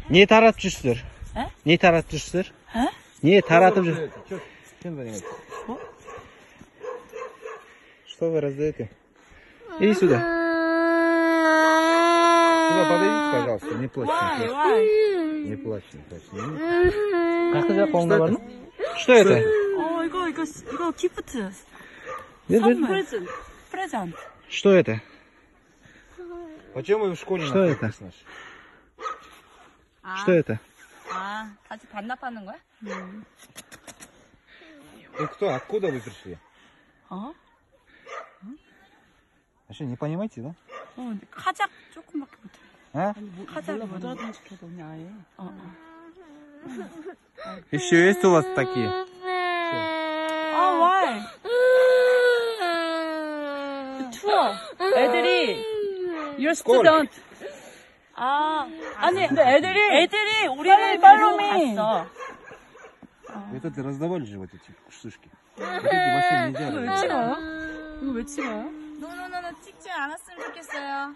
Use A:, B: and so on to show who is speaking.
A: Не таратып жүрсүздөр? Не таратып жүрсүздөр? Не таратып жүр? Чем занимаетесь? Что вы раздаете? Иди сюда. Сюда подойдите, пожалуйста, не плачьте. Не плачьте, не плачьте. Что это?
B: 이거 기프트.
A: 선물.
B: 프레젠트.
A: Что это?
C: Почему вы в школе
A: Что это? Что это?
B: 아, 같이 반납하는 거야?
C: Вы кто? Откуда вы пришли?
B: 어?
C: А что, не понимаете, да?
B: 카작 조금밖에 못해.
C: А?
B: 카작을 못 알아듣는 척해보냐 아예.
A: Еще есть у вас такие?
B: 아, why? 투어. 애들이 You're student. 아니, 근데 애들이 우리를 빨리 갔어.
C: Вот это раздавали же вот эти штучки. Вот эти вообще нельзя
B: 왜
C: раздавать.
B: 찍어요? 이거 왜 찍어요?
D: 노노노노 찍지 않았으면 좋겠어요.